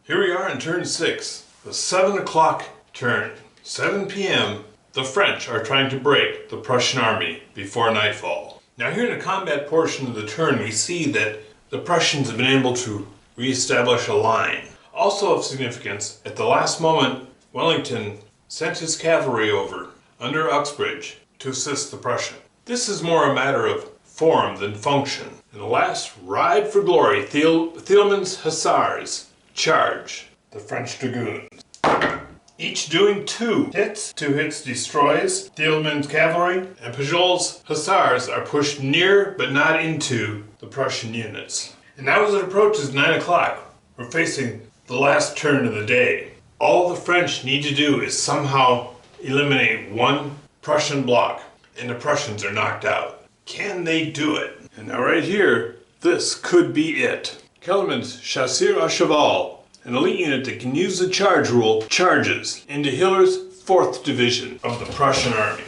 Here we are in turn 6, the 7 o'clock turn. 7 p.m., the French are trying to break the Prussian army before nightfall. Now here in the combat portion of the turn, we see that the Prussians have been able to re-establish a line. Also of significance, at the last moment, Wellington sent his cavalry over under Uxbridge to assist the Prussians. This is more a matter of form than function. In the last ride for glory, Thielman's hussars charge the French dragoons, each doing 2 hits. 2 hits destroys Thielman's cavalry, and Pujol's hussars are pushed near but not into the Prussian units. And now as it approaches 9 o'clock, we're facing the last turn of the day. All the French need to do is somehow eliminate 1 Prussian block, and the Prussians are knocked out. Can they do it? And now right here, this could be it. Kellermann's chasseurs à cheval, an elite unit that can use the charge rule, charges into Hiller's 4th Division of the Prussian army.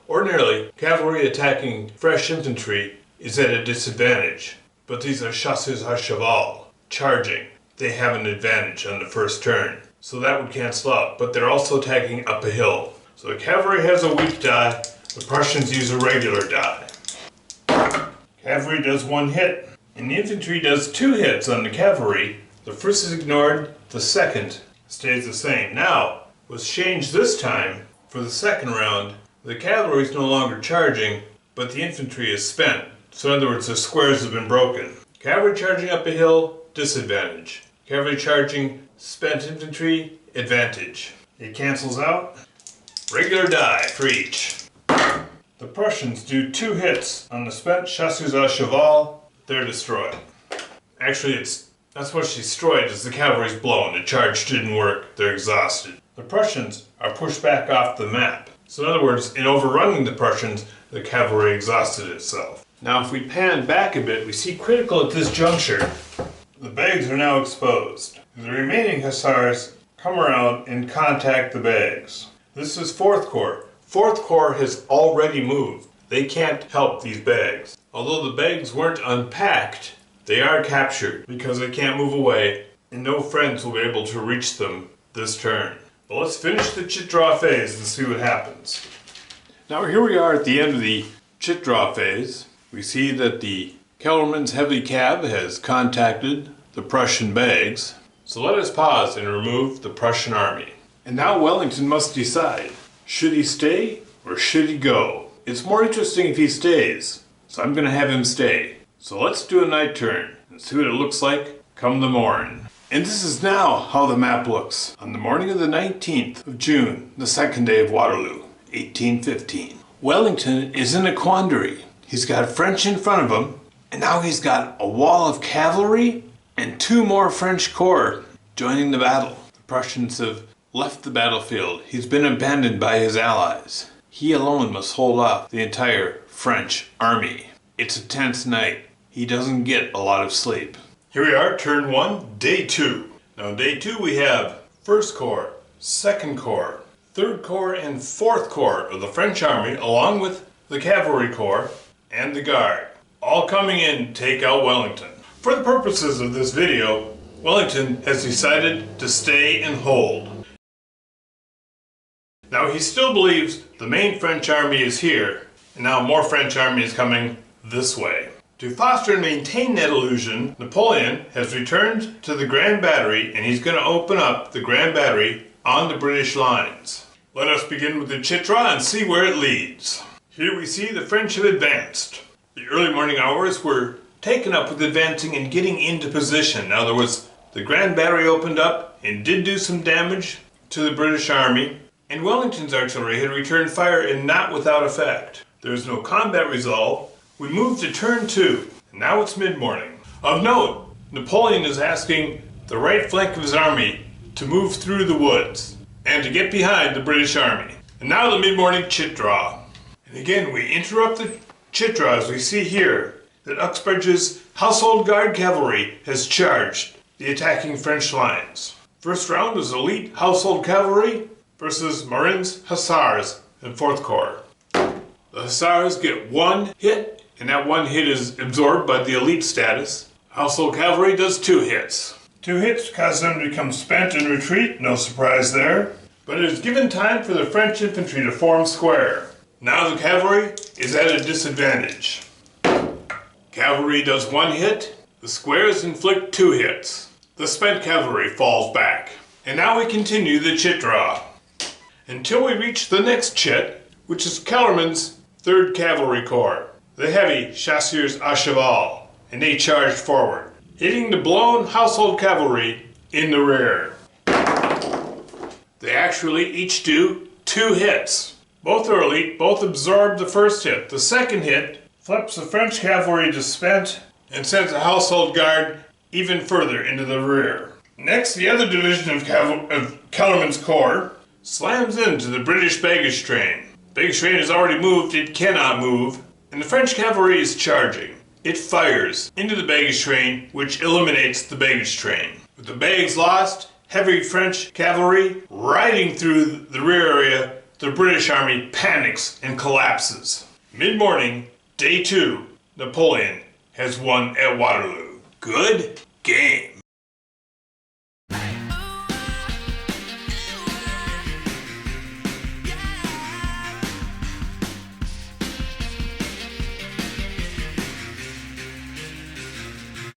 Ordinarily, cavalry attacking fresh infantry is at a disadvantage, but these are chasseurs à cheval, charging. They have an advantage on the first turn, so that would cancel out, but they're also attacking up a hill. So the cavalry has a weak die, the Prussians use a regular die. Cavalry does 1 hit, and the infantry does 2 hits on the cavalry. The first is ignored, the second stays the same. Now, what's changed this time, for the second round, the cavalry is no longer charging, but the infantry is spent. So in other words, the squares have been broken. Cavalry charging up a hill, disadvantage. Cavalry charging spent infantry, advantage. It cancels out. Regular die for each. The Prussians do 2 hits on the spent chasseurs à cheval. They're destroyed. Actually, that's what's destroyed is the cavalry's blown. The charge didn't work. They're exhausted. The Prussians are pushed back off the map. So in other words, in overrunning the Prussians, the cavalry exhausted itself. Now if we pan back a bit, we see critical at this juncture, the bags are now exposed. The remaining hussars come around and contact the bags. This is 4th Corps. 4th Corps has already moved. They can't help these bags. Although the bags weren't unpacked, they are captured because they can't move away, and no friends will be able to reach them this turn. But let's finish the chit draw phase and see what happens. Now here we are at the end of the chit draw phase. We see that the Kellermann's heavy cab has contacted the Prussian bags. So let us pause and remove the Prussian army. And now Wellington must decide, should he stay or should he go? It's more interesting if he stays, so I'm going to have him stay. So let's do a night turn and see what it looks like come the morn. And this is now how the map looks on the morning of the 19th of June, the 2nd day of Waterloo, 1815. Wellington is in a quandary. He's got French in front of him, and now he's got a wall of cavalry and 2 more French corps joining the battle. The Prussians have left the battlefield. He's been abandoned by his allies. He alone must hold off the entire French army. It's a tense night. He doesn't get a lot of sleep. Here we are, turn 1, day 2. Now in day 2 we have 1st Corps, 2nd Corps, 3rd Corps and 4th Corps of the French army, along with the Cavalry Corps and the Guard, all coming in to take out Wellington. For the purposes of this video, Wellington has decided to stay and hold. Now he still believes the main French army is here, and now more French army is coming this way. To foster and maintain that illusion, Napoleon has returned to the Grand Battery, and he's going to open up the Grand Battery on the British lines. Let us begin with the chitra and see where it leads. Here we see the French have advanced. The early morning hours were taken up with advancing and getting into position. Now there was the Grand Battery opened up and did do some damage to the British army, and Wellington's artillery had returned fire and not without effect. There is no combat resolve. We move to turn 2, and now it's mid-morning. Of note, Napoleon is asking the right flank of his army to move through the woods and to get behind the British army. And now the mid-morning chit draw. And again, we interrupt the chit draw as we see here that Uxbridge's Household Guard cavalry has charged the attacking French lines. First round was elite Household Cavalry versus Marin's Hussars in 4th Corps. The Hussars get 1 hit, and that 1 hit is absorbed by the elite status. Household Cavalry does 2 hits. 2 hits cause them to become spent and retreat, no surprise there. But it is given time for the French infantry to form square. Now the cavalry is at a disadvantage. Cavalry does 1 hit, the squares inflict 2 hits. The spent cavalry falls back. And now we continue the chit draw until we reach the next chit, which is Kellerman's 3rd Cavalry Corps, the heavy chasseurs à cheval, and they charged forward, hitting the blown household cavalry in the rear. They actually each do 2 hits. Both are elite, both absorb the first hit. The second hit flips the French cavalry to spent and sends the household guard even further into the rear. Next, the other division of Kellerman's Corps slams into the British baggage train. Baggage train has already moved, it cannot move, and the French cavalry is charging. It fires into the baggage train, which eliminates the baggage train. With the bags lost, heavy French cavalry riding through the rear area, the British army panics and collapses. Mid-morning, day 2, Napoleon has won at Waterloo. Good game.